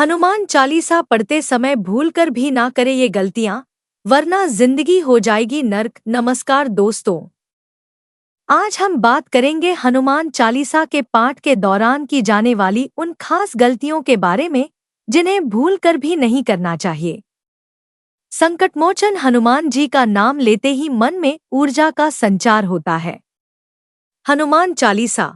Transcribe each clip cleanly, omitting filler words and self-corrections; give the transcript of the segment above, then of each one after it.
हनुमान चालीसा पढ़ते समय भूलकर भी ना करे ये गलतियां, वरना जिंदगी हो जाएगी नर्क। नमस्कार दोस्तों, आज हम बात करेंगे हनुमान चालीसा के पाठ के दौरान की जाने वाली उन खास गलतियों के बारे में जिन्हें भूलकर भी नहीं करना चाहिए। संकटमोचन हनुमान जी का नाम लेते ही मन में ऊर्जा का संचार होता है। हनुमान चालीसा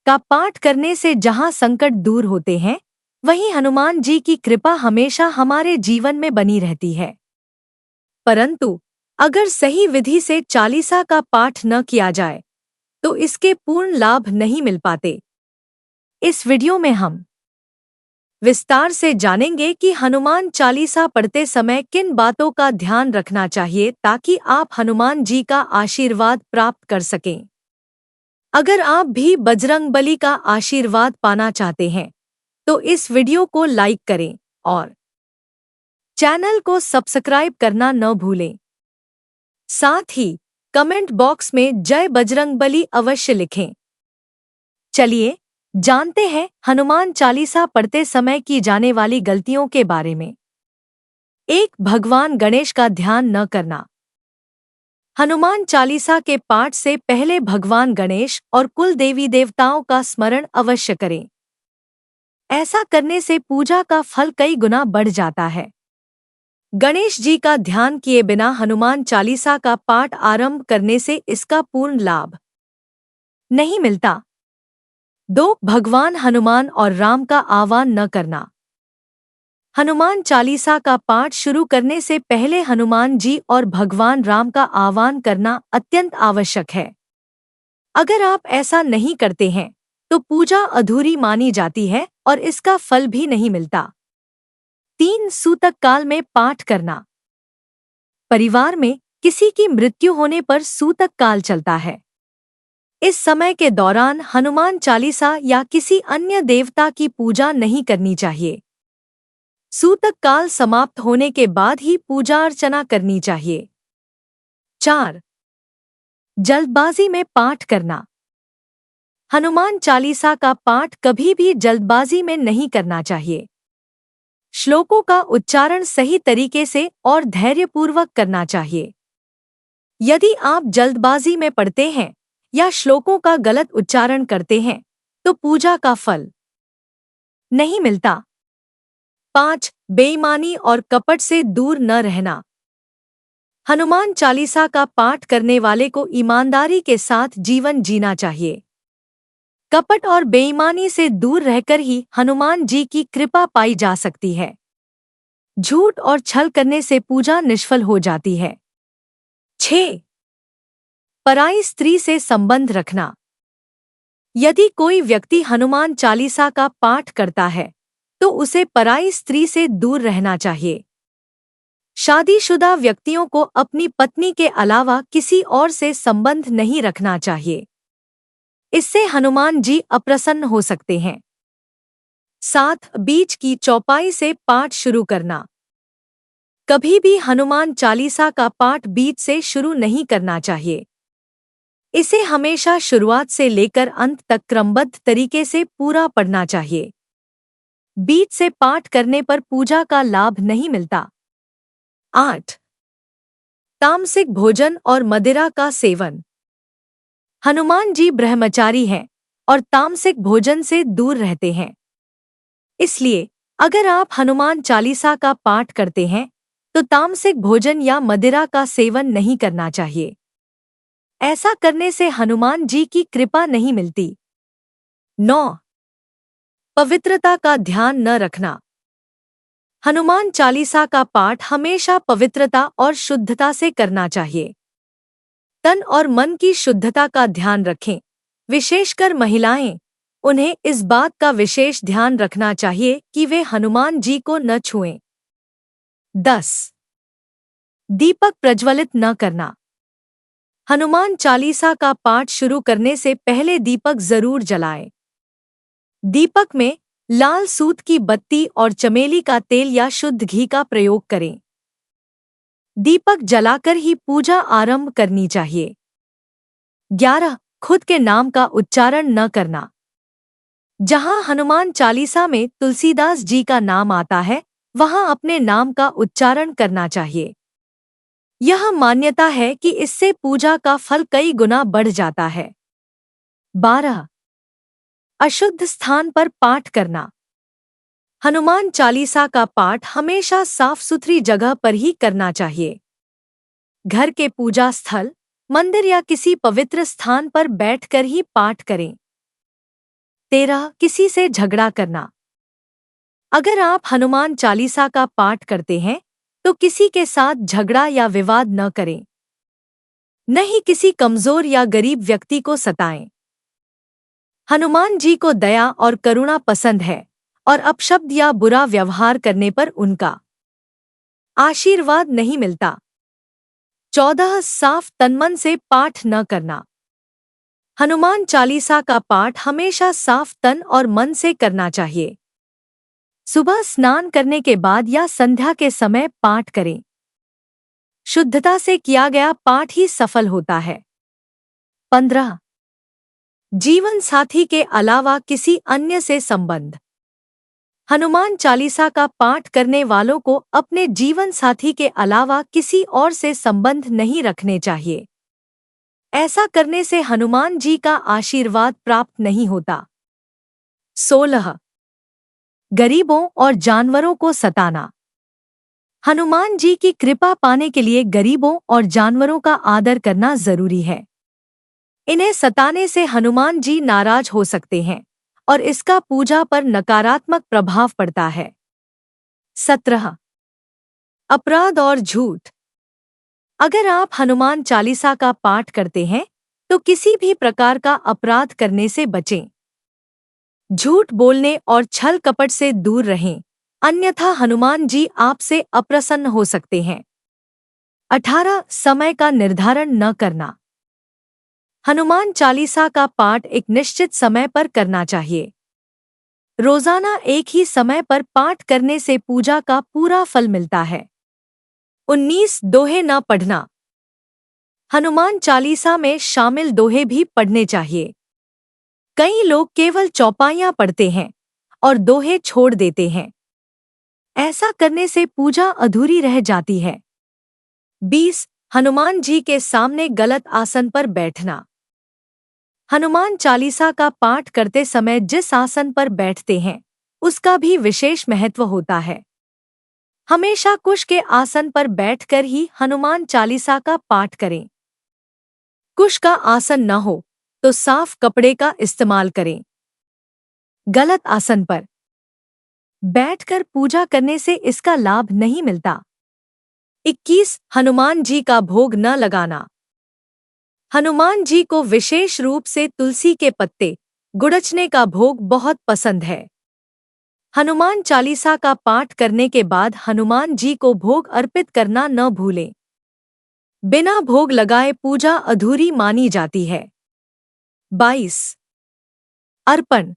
का पाठ करने से जहां संकट दूर होते हैं, वहीं हनुमान जी की कृपा हमेशा हमारे जीवन में बनी रहती है। परंतु अगर सही विधि से चालीसा का पाठ न किया जाए तो इसके पूर्ण लाभ नहीं मिल पाते। इस वीडियो में हम विस्तार से जानेंगे कि हनुमान चालीसा पढ़ते समय किन बातों का ध्यान रखना चाहिए ताकि आप हनुमान जी का आशीर्वाद प्राप्त कर सकें। अगर आप भी बजरंगबली का आशीर्वाद पाना चाहते हैं तो इस वीडियो को लाइक करें और चैनल को सब्सक्राइब करना न भूलें। साथ ही कमेंट बॉक्स में जय बजरंगबली अवश्य लिखें। चलिए जानते हैं हनुमान चालीसा पढ़ते समय की जाने वाली गलतियों के बारे में। 1. भगवान गणेश का ध्यान न करना। हनुमान चालीसा के पाठ से पहले भगवान गणेश और कुल देवी देवताओं का स्मरण अवश्य करें। ऐसा करने से पूजा का फल कई गुना बढ़ जाता है। गणेश जी का ध्यान किए बिना हनुमान चालीसा का पाठ आरंभ करने से इसका पूर्ण लाभ नहीं मिलता। 2. भगवान हनुमान और राम का आह्वान न करना। हनुमान चालीसा का पाठ शुरू करने से पहले हनुमान जी और भगवान राम का आह्वान करना अत्यंत आवश्यक है। अगर आप ऐसा नहीं करते हैं तो पूजा अधूरी मानी जाती है और इसका फल भी नहीं मिलता। 3. सूतक काल में पाठ करना। परिवार में किसी की मृत्यु होने पर सूतक काल चलता है। इस समय के दौरान हनुमान चालीसा या किसी अन्य देवता की पूजा नहीं करनी चाहिए। सूतक काल समाप्त होने के बाद ही पूजा अर्चना करनी चाहिए। 4. जल्दबाजी में पाठ करना। हनुमान चालीसा का पाठ कभी भी जल्दबाजी में नहीं करना चाहिए। श्लोकों का उच्चारण सही तरीके से और धैर्यपूर्वक करना चाहिए। यदि आप जल्दबाजी में पढ़ते हैं या श्लोकों का गलत उच्चारण करते हैं तो पूजा का फल नहीं मिलता। 5. बेईमानी और कपट से दूर न रहना। हनुमान चालीसा का पाठ करने वाले को ईमानदारी के साथ जीवन जीना चाहिए। कपट और बेईमानी से दूर रहकर ही हनुमान जी की कृपा पाई जा सकती है। झूठ और छल करने से पूजा निष्फल हो जाती है। 6. पराई स्त्री से संबंध रखना। यदि कोई व्यक्ति हनुमान चालीसा का पाठ करता है तो उसे पराई स्त्री से दूर रहना चाहिए। शादीशुदा व्यक्तियों को अपनी पत्नी के अलावा किसी और से संबंध नहीं रखना चाहिए। इससे हनुमान जी अप्रसन्न हो सकते हैं। 7. बीच की चौपाई से पाठ शुरू करना। कभी भी हनुमान चालीसा का पाठ बीच से शुरू नहीं करना चाहिए। इसे हमेशा शुरुआत से लेकर अंत तक क्रमबद्ध तरीके से पूरा पढ़ना चाहिए। बीच से पाठ करने पर पूजा का लाभ नहीं मिलता। 8. तामसिक भोजन और मदिरा का सेवन। हनुमान जी ब्रह्मचारी हैं और तामसिक भोजन से दूर रहते हैं। इसलिए अगर आप हनुमान चालीसा का पाठ करते हैं तो तामसिक भोजन या मदिरा का सेवन नहीं करना चाहिए। ऐसा करने से हनुमान जी की कृपा नहीं मिलती। 9. पवित्रता का ध्यान न रखना। हनुमान चालीसा का पाठ हमेशा पवित्रता और शुद्धता से करना चाहिए। तन और मन की शुद्धता का ध्यान रखें। विशेषकर महिलाएं, उन्हें इस बात का विशेष ध्यान रखना चाहिए कि वे हनुमान जी को न छुएं। 10. दीपक प्रज्वलित न करना। हनुमान चालीसा का पाठ शुरू करने से पहले दीपक जरूर जलाएं। दीपक में लाल सूत की बत्ती और चमेली का तेल या शुद्ध घी का प्रयोग करें। दीपक जलाकर ही पूजा आरंभ करनी चाहिए। 11. खुद के नाम का उच्चारण न करना। जहाँ हनुमान चालीसा में तुलसीदास जी का नाम आता है, वहाँ अपने नाम का उच्चारण करना चाहिए। यह मान्यता है कि इससे पूजा का फल कई गुना बढ़ जाता है। 12. अशुद्ध स्थान पर पाठ करना। हनुमान चालीसा का पाठ हमेशा साफ सुथरी जगह पर ही करना चाहिए। घर के पूजा स्थल, मंदिर या किसी पवित्र स्थान पर बैठकर ही पाठ करें। 13. किसी से झगड़ा करना। अगर आप हनुमान चालीसा का पाठ करते हैं तो किसी के साथ झगड़ा या विवाद न करें। न ही किसी कमजोर या गरीब व्यक्ति को सताएं। हनुमान जी को दया और करुणा पसंद है और अपशब्द या बुरा व्यवहार करने पर उनका आशीर्वाद नहीं मिलता। 14. साफ तनमन से पाठ न करना। हनुमान चालीसा का पाठ हमेशा साफ तन और मन से करना चाहिए। सुबह स्नान करने के बाद या संध्या के समय पाठ करें। शुद्धता से किया गया पाठ ही सफल होता है। 15. जीवन साथी के अलावा किसी अन्य से संबंध। हनुमान चालीसा का पाठ करने वालों को अपने जीवन साथी के अलावा किसी और से संबंध नहीं रखने चाहिए। ऐसा करने से हनुमान जी का आशीर्वाद प्राप्त नहीं होता। 16. गरीबों और जानवरों को सताना। हनुमान जी की कृपा पाने के लिए गरीबों और जानवरों का आदर करना जरूरी है। इन्हें सताने से हनुमान जी नाराज हो सकते हैं और इसका पूजा पर नकारात्मक प्रभाव पड़ता है। 17. अपराध और झूठ। अगर आप हनुमान चालीसा का पाठ करते हैं तो किसी भी प्रकार का अपराध करने से बचें। झूठ बोलने और छल कपट से दूर रहें, अन्यथा हनुमान जी आपसे अप्रसन्न हो सकते हैं। 18. समय का निर्धारण न करना। हनुमान चालीसा का पाठ एक निश्चित समय पर करना चाहिए। रोजाना एक ही समय पर पाठ करने से पूजा का पूरा फल मिलता है। 19. दोहे न पढ़ना। हनुमान चालीसा में शामिल दोहे भी पढ़ने चाहिए। कई लोग केवल चौपाइयां पढ़ते हैं और दोहे छोड़ देते हैं। ऐसा करने से पूजा अधूरी रह जाती है। 20. हनुमान जी के सामने गलत आसन पर बैठना। हनुमान चालीसा का पाठ करते समय जिस आसन पर बैठते हैं उसका भी विशेष महत्व होता है। हमेशा कुश के आसन पर बैठकर ही हनुमान चालीसा का पाठ करें। कुश का आसन न हो तो साफ कपड़े का इस्तेमाल करें। गलत आसन पर बैठकर पूजा करने से इसका लाभ नहीं मिलता। 21. हनुमान जी का भोग न लगाना। हनुमान जी को विशेष रूप से तुलसी के पत्ते, गुड़चने का भोग बहुत पसंद है। हनुमान चालीसा का पाठ करने के बाद हनुमान जी को भोग अर्पित करना न भूलें। बिना भोग लगाए पूजा अधूरी मानी जाती है। 22. अर्पण।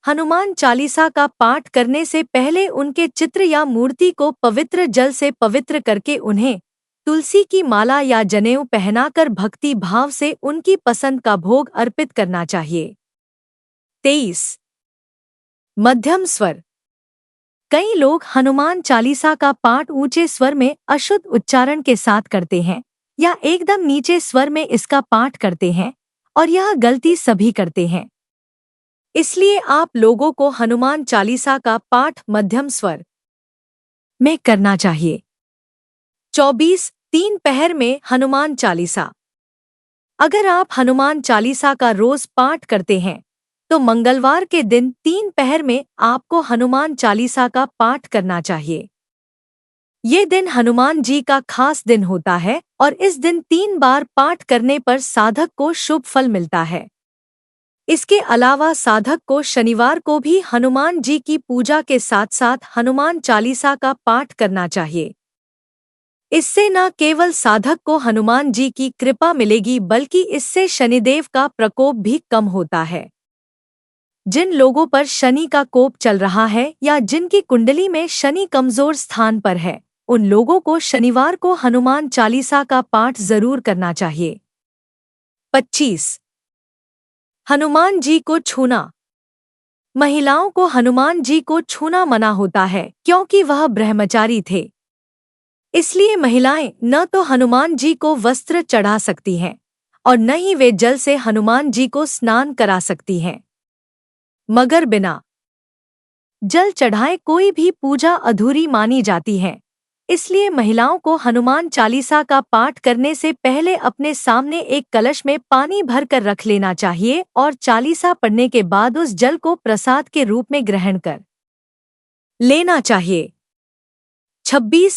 हनुमान चालीसा का पाठ करने से पहले उनके चित्र या मूर्ति को पवित्र जल से पवित्र करके उन्हें तुलसी की माला या जनेऊ पहनाकर भक्ति भाव से उनकी पसंद का भोग अर्पित करना चाहिए। 23. मध्यम स्वर। कई लोग हनुमान चालीसा का पाठ ऊंचे स्वर में अशुद्ध उच्चारण के साथ करते हैं या एकदम नीचे स्वर में इसका पाठ करते हैं और यह गलती सभी करते हैं। इसलिए आप लोगों को हनुमान चालीसा का पाठ मध्यम स्वर में करना चाहिए। 24. 3 पहर में हनुमान चालीसा। अगर आप हनुमान चालीसा का रोज पाठ करते हैं तो मंगलवार के दिन 3 पहर में आपको हनुमान चालीसा का पाठ करना चाहिए। ये दिन हनुमान जी का खास दिन होता है और इस दिन 3 बार पाठ करने पर साधक को शुभ फल मिलता है। इसके अलावा साधक को शनिवार को भी हनुमान जी की पूजा के साथ साथ हनुमान चालीसा का पाठ करना चाहिए। इससे न केवल साधक को हनुमान जी की कृपा मिलेगी बल्कि इससे शनिदेव का प्रकोप भी कम होता है। जिन लोगों पर शनि का कोप चल रहा है या जिनकी कुंडली में शनि कमजोर स्थान पर है, उन लोगों को शनिवार को हनुमान चालीसा का पाठ जरूर करना चाहिए। 25. हनुमान जी को छूना। महिलाओं को हनुमान जी को छूना मना होता है क्योंकि वह ब्रह्मचारी थे। इसलिए महिलाएं न तो हनुमान जी को वस्त्र चढ़ा सकती हैं और न ही वे जल से हनुमान जी को स्नान करा सकती हैं। मगर बिना जल चढ़ाए कोई भी पूजा अधूरी मानी जाती है। इसलिए महिलाओं को हनुमान चालीसा का पाठ करने से पहले अपने सामने एक कलश में पानी भरकर रख लेना चाहिए और चालीसा पढ़ने के बाद उस जल को प्रसाद के रूप में ग्रहण कर लेना चाहिए। 26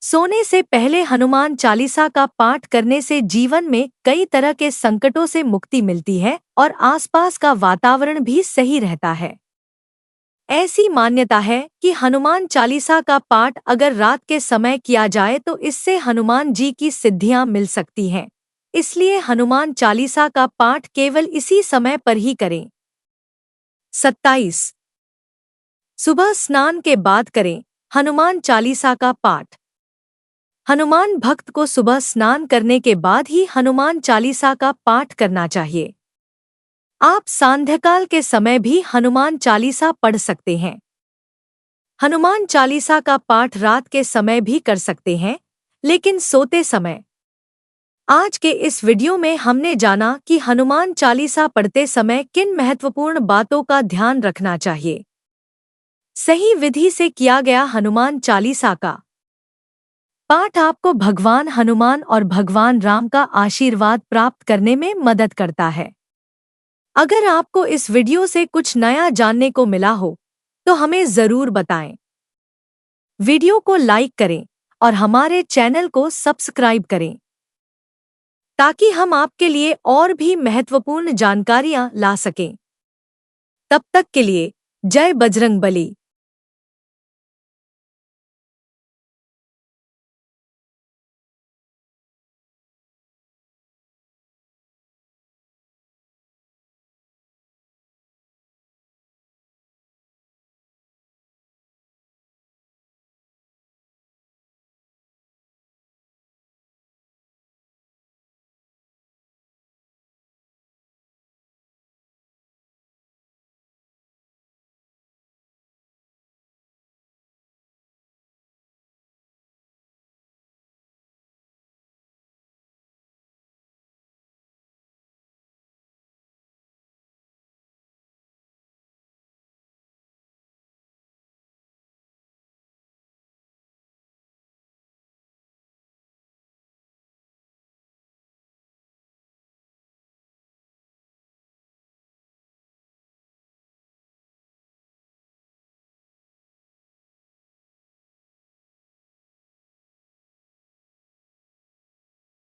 सोने से पहले हनुमान चालीसा का पाठ करने से जीवन में कई तरह के संकटों से मुक्ति मिलती है और आसपास का वातावरण भी सही रहता है। ऐसी मान्यता है कि हनुमान चालीसा का पाठ अगर रात के समय किया जाए तो इससे हनुमान जी की सिद्धियां मिल सकती हैं। इसलिए हनुमान चालीसा का पाठ केवल इसी समय पर ही करें। 27 सुबह स्नान के बाद करें हनुमान चालीसा का पाठ। हनुमान भक्त को सुबह स्नान करने के बाद ही हनुमान चालीसा का पाठ करना चाहिए। आप सांध्यकाल के समय भी हनुमान चालीसा पढ़ सकते हैं। हनुमान चालीसा का पाठ रात के समय भी कर सकते हैं, लेकिन सोते समय। आज के इस वीडियो में हमने जाना कि हनुमान चालीसा पढ़ते समय किन महत्वपूर्ण बातों का ध्यान रखना चाहिए। सही विधि से किया गया हनुमान चालीसा का पाठ आपको भगवान हनुमान और भगवान राम का आशीर्वाद प्राप्त करने में मदद करता है। अगर आपको इस वीडियो से कुछ नया जानने को मिला हो तो हमें ज़रूर बताएं। वीडियो को लाइक करें और हमारे चैनल को सब्सक्राइब करें ताकि हम आपके लिए और भी महत्वपूर्ण जानकारियां ला सकें। तब तक के लिए जय बजरंगबली।